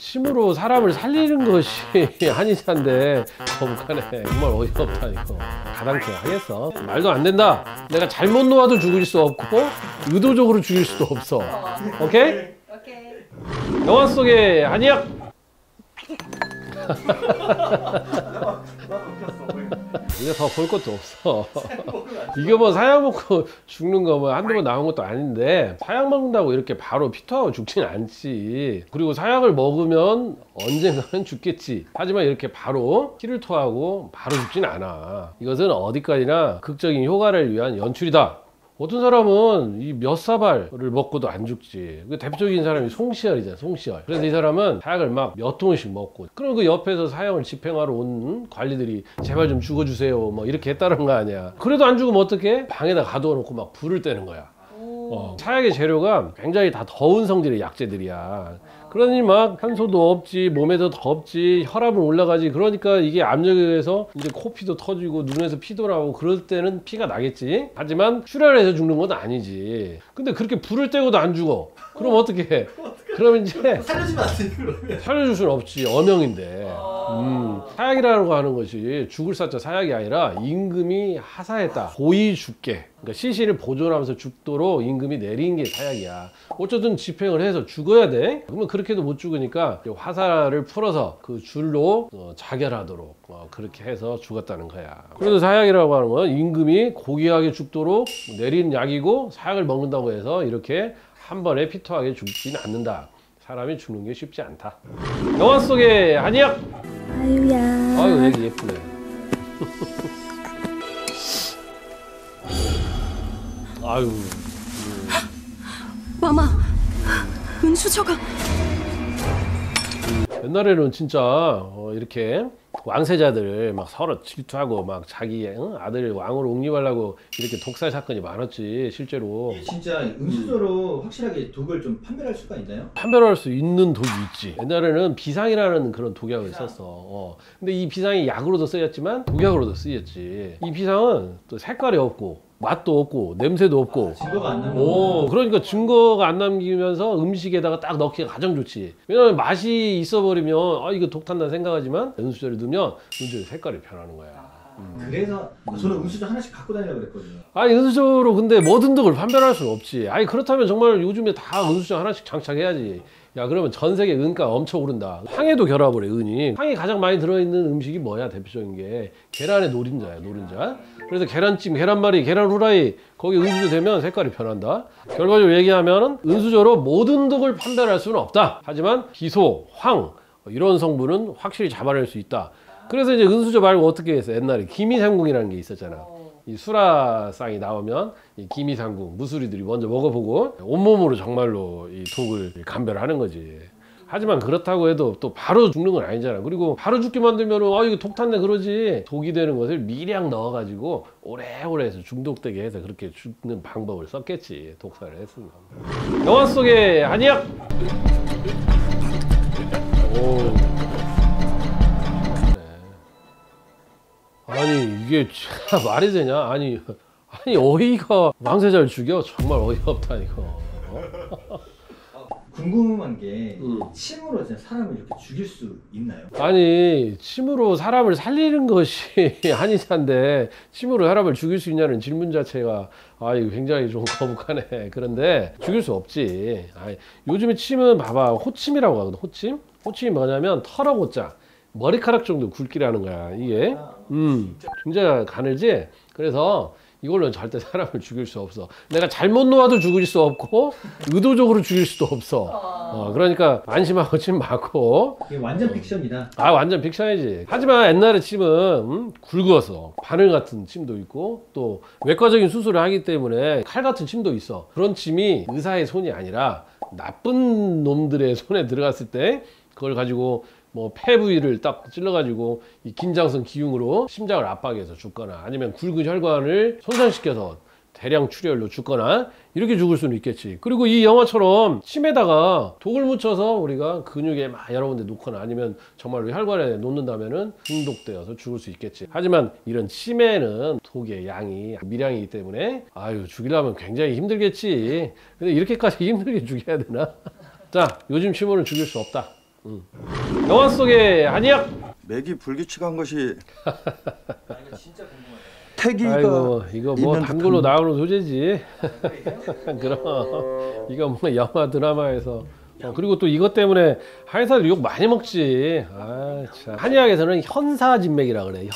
침으로 사람을 살리는 것이 한의사인데 거북하네. 정말 어이없다 이거. 가당키 하겠어. 말도 안 된다. 내가 잘못 놓아도 죽일 수 없고 의도적으로 죽일 수도 없어. 오케이? 오케이. 영화 속의 한의학. 이게 더 볼 것도 없어. 이게 뭐 사약 먹고 죽는 거 뭐 한두 번 나온 것도 아닌데, 사약 먹는다고 이렇게 바로 피토하고 죽진 않지. 그리고 사약을 먹으면 언젠가는 죽겠지. 하지만 이렇게 바로 피를 토하고 바로 죽진 않아. 이것은 어디까지나 극적인 효과를 위한 연출이다. 어떤 사람은 이 몇 사발을 먹고도 안 죽지. 그 대표적인 사람이 송시열이잖아, 송시열. 그래서 이 사람은 사약을 막 몇 통씩 먹고, 그럼 그 옆에서 사형을 집행하러 온 관리들이 제발 좀 죽어주세요 뭐 이렇게 했다는 거 아니야. 그래도 안 죽으면 어떡해? 방에다 가둬 놓고 막 불을 떼는 거야. 사약의 재료가 굉장히 다 더운 성질의 약재들이야. 그러니 막 산소도 없지, 몸에도 덥지, 혈압은 올라가지. 그러니까 이게 압력에 의해서 이제 코피도 터지고 눈에서 피도 나오고 그럴 때는 피가 나겠지. 하지만 출혈해서 죽는 건 아니지. 근데 그렇게 불을 떼고도 안 죽어. 그럼 어떻게 해? 그러면 이제 살려주면 안 돼, 그러면. 살려줄 수는 없지. 어명인데. 사약이라고 하는 것이 죽을 사자 사약이 아니라 임금이 하사했다. 고이 죽게. 그러니까 시신을 보존하면서 죽도록 임금이 내린 게 사약이야. 어쩌든 집행을 해서 죽어야 돼. 그러면 그렇게도 못 죽으니까 화살을 풀어서 그 줄로 자결하도록 그렇게 해서 죽었다는 거야. 그래서 사약이라고 하는 건 임금이 고귀하게 죽도록 내린 약이고, 사약을 먹는다고 해서 이렇게 한 번에 피토하게 죽지는 않는다. 사람이 죽는 게 쉽지 않다. 영화 속의 한의학. 아유야. 아유, 애기 예쁘네. 아유. 마마. 은수저가. 옛날에는 진짜 이렇게 왕세자들 막 서로 질투하고 막 자기 아들을 왕으로 옹립하려고 이렇게 독살 사건이 많았지, 실제로. 이게 진짜 음수저로 확실하게 독을 좀 판별할 수가 있나요? 판별할 수 있는 독이 있지. 옛날에는 비상이라는 그런 독약을 썼어. 근데 이 비상이 약으로도 쓰였지만 독약으로도 쓰였지. 이 비상은 또 색깔이 없고 맛도 없고 냄새도 없고. 증거가 안 남는. 그러니까 증거가 안 남기면서 음식에다가 딱 넣기가 가장 좋지. 왜냐면 맛이 있어버리면 이거 독탄다 생각하지만 은수저를 넣으면 은수저 색깔이 변하는 거야. 그래서 저는 음수저 하나씩 갖고 다니려고 그랬거든요. 아니 은수저로 근데 모든 독을 판별할 수는 없지. 아니 그렇다면 정말 요즘에 다 은수저 하나씩 장착해야지. 야, 그러면 전 세계 은가 엄청 오른다. 황해도 결합을 해, 은이. 황이 가장 많이 들어있는 음식이 뭐야? 대표적인 게 계란의 노른자야, 노른자. 그래서 계란찜, 계란말이, 계란 후라이, 거기 은수저 되면 색깔이 변한다. 결과적으로 얘기하면 은수저로 모든 독을 판별할 수는 없다. 하지만 기소, 황 이런 성분은 확실히 잡아낼 수 있다. 그래서 이제 은수저 말고 어떻게 했어? 옛날에 기미상궁이라는 게 있었잖아. 이 수라상이 나오면 이 기미상궁 무수리들이 먼저 먹어보고 온몸으로 정말로 이 독을 감별하는 거지. 하지만 그렇다고 해도 또 바로 죽는 건 아니잖아. 그리고 바로 죽게 만들면 이거 독 탔네 그러지. 독이 되는 것을 미량 넣어가지고 오래오래 해서 중독되게 해서 그렇게 죽는 방법을 썼겠지. 독살을 했으면. 영화 속의 한의학. 아니 이게 말이 되냐? 아니 어이가 왕세자를 죽여? 정말 어이없다 이거. 궁금한 게 침으로 진짜 사람을 이렇게 죽일 수 있나요? 아니 침으로 사람을 살리는 것이 한의사인데 침으로 사람을 죽일 수 있냐는 질문 자체가 이거 굉장히 좀 거북하네. 그런데 죽일 수 없지. 요즘에 침은 봐봐, 호침이라고 하거든. 호침이 뭐냐면 털어고자 머리카락 정도 굵기라는 거야 이게. 진짜 가늘지. 그래서 이걸로 절대 사람을 죽일 수 없어. 내가 잘못 놓아도 죽일 수 없고 의도적으로 죽일 수도 없어. 그러니까 안심하고 침 맞고. 이게 완전 픽션이다. 완전 픽션이지. 하지만 옛날에 침은 굵어서 바늘 같은 침도 있고, 또 외과적인 수술을 하기 때문에 칼 같은 침도 있어. 그런 침이 의사의 손이 아니라 나쁜 놈들의 손에 들어갔을 때 그걸 가지고 뭐 폐 부위를 딱 찔러가지고 이 긴장성 기흉으로 심장을 압박해서 죽거나, 아니면 굵은 혈관을 손상시켜서 대량 출혈로 죽거나 이렇게 죽을 수는 있겠지. 그리고 이 영화처럼 침에다가 독을 묻혀서 우리가 근육에 막 여러 군데 놓거나 아니면 정말로 혈관에 놓는다면은 중독되어서 죽을 수 있겠지. 하지만 이런 침에는 독의 양이 미량이기 때문에 죽이려면 굉장히 힘들겠지. 근데 이렇게까지 힘들게 죽여야 되나? 자, 요즘 침으로는 죽일 수 없다. 영화 속의 한약. 맥이 불규칙한 것이 이거 진짜 궁금하다. 태기가 아이고 이거 뭐 있는 단골로 듯한- 나오는 소재지. 그럼 이거 뭐 영화 드라마에서 그리고 또 이것 때문에 한의사들 욕 많이 먹지. 아, 참. 한의학에서는 현사진맥이라 그래.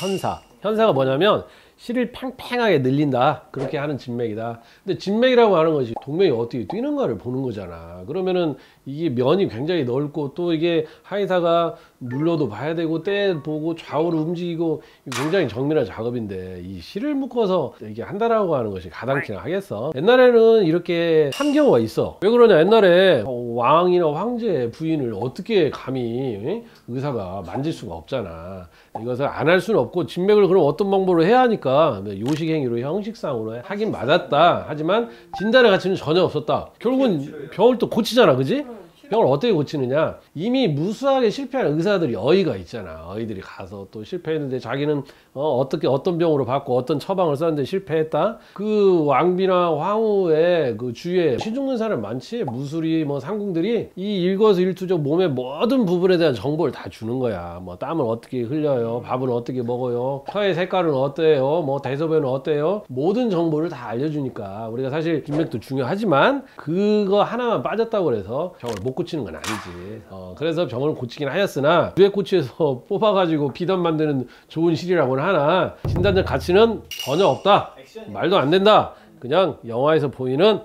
현사가 뭐냐면 실을 팽팽하게 늘린다, 그렇게 하는 진맥이다. 근데 진맥이라고 하는 것이 동맥이 어떻게 뛰는가를 보는 거잖아. 그러면은 이게 면이 굉장히 넓고 또 이게 한의사가 눌러도 봐야 되고 때 보고 좌우로 움직이고 굉장히 정밀한 작업인데 이 실을 묶어서 이게 한다라고 하는 것이 가당키나 하겠어. 옛날에는 이렇게 한 경우가 있어. 왜 그러냐, 옛날에 왕이나 황제의 부인을 어떻게 감히 의사가 만질 수가 없잖아. 이것을 안 할 수는 없고 진맥을 그럼 어떤 방법으로 해야 하니까 요식행위로 형식상으로 하긴 맞았다. 하지만 진단의 가치는 전혀 없었다. 결국은 병을 또 고치잖아, 그지? 병을 어떻게 고치느냐, 이미 무수하게 실패한 의사들이 어이가 있잖아. 어이들이 가서 또 실패했는데 자기는 어떻게 어떤 병으로 받고 어떤 처방을 썼는데 실패했다. 그 왕비나 황후의 그 주위에 신중는 사람 많지. 무술이 뭐 상궁들이 이 일거수일투족 몸의 모든 부분에 대한 정보를 다 주는 거야. 뭐 땀은 어떻게 흘려요, 밥은 어떻게 먹어요, 혀의 색깔은 어때요, 뭐 대소변은 어때요, 모든 정보를 다 알려주니까 우리가 사실 진맥도 중요하지만 그거 하나만 빠졌다고 해서 병을 못 고치는 건 아니지. 그래서 병을 고치긴 하였으나 뇌꼬치에서 뽑아가지고 비단 만드는 좋은 실이라고는 하나 진단적 가치는 전혀 없다. 말도 안 된다. 그냥 영화에서 보이는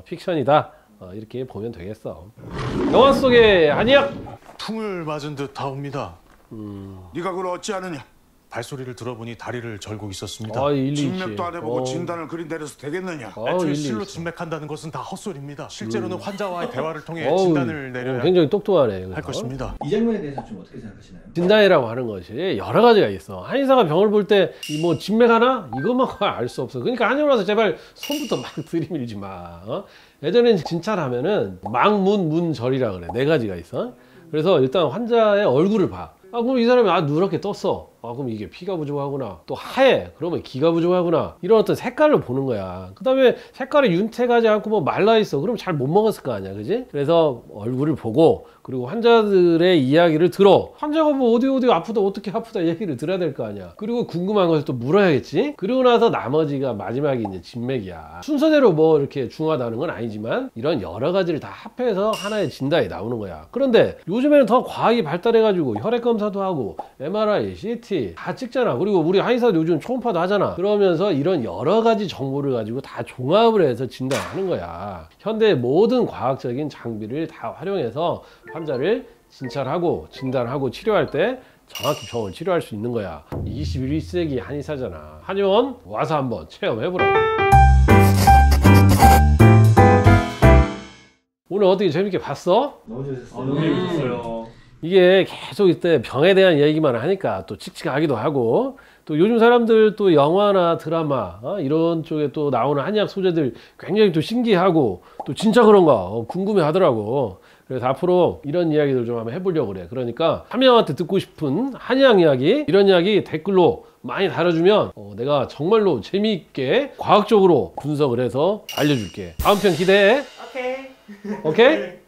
픽션이다. 이렇게 보면 되겠어. 영화 속의 한의학. 풍을 맞은 듯 하옵니다. 네가 그걸 어찌하느냐? 발소리를 들어보니 다리를 절고 있었습니다. 일리 있지. 진맥도 안 해보고 진단을 그리 내려서 되겠느냐? 애초에 일리 실로 있어. 진맥한다는 것은 다 헛소리입니다. 실제로는 환자와의 대화를 통해 어우, 진단을 내려야 굉장히 똑똑하네. 할 것입니다. 이 장면에 대해서 좀 어떻게 생각하시나요? 진단이라고 하는 것이 여러 가지가 있어. 한의사가 병을 볼 때 뭐 진맥 하나? 이것만 알 수 없어. 그러니까 한의원 와서 제발 손부터 막 들이밀지 마. 예전엔 진찰하면은 망문, 문절이라 그래. 4가지가 있어. 그래서 일단 환자의 얼굴을 봐. 그럼 이 사람이 누렇게 떴어. 그럼 이게 피가 부족하구나. 또 하얘. 그러면 기가 부족하구나. 이런 어떤 색깔을 보는 거야. 그 다음에 색깔이 윤택하지 않고 뭐 말라있어. 그럼 잘 못 먹었을 거 아니야. 그지? 그래서 얼굴을 보고 그리고 환자들의 이야기를 들어. 환자가 뭐 어디 아프다, 어떻게 아프다 얘기를 들어야 될 거 아니야. 그리고 궁금한 것을 또 물어야겠지. 그리고 나서 나머지가 마지막에 이제 진맥이야. 순서대로 뭐 이렇게 중하다는 건 아니지만 이런 여러 가지를 다 합해서 하나의 진단이 나오는 거야. 그런데 요즘에는 더 과학이 발달해가지고 혈액 검사도 하고 MRI, CT 다 찍잖아. 그리고 우리 한의사도 요즘 초음파도 하잖아. 그러면서 이런 여러 가지 정보를 가지고 다 종합을 해서 진단하는 거야. 현대의 모든 과학적인 장비를 다 활용해서 환자를 진찰하고 진단하고 치료할 때 정확히 병을 치료할 수 있는 거야. 21세기 한의사잖아. 한의원 와서 한번 체험해보라고. 오늘 어떻게 재밌게 봤어? 너무 재밌었어요. 너무 재밌었어요. 이게 계속 이때 병에 대한 얘기만 하니까 또 칙칙하기도 하고, 또 요즘 사람들 또 영화나 드라마 이런 쪽에 또 나오는 한의학 소재들 굉장히 또 신기하고 또 진짜 그런가 궁금해 하더라고. 그래서 앞으로 이런 이야기들 좀 한번 해보려고 그래. 그러니까 한명한테 듣고 싶은 한의학 이야기, 이런 이야기 댓글로 많이 달아주면 내가 정말로 재미있게 과학적으로 분석을 해서 알려줄게. 다음 편 기대해. 오케이?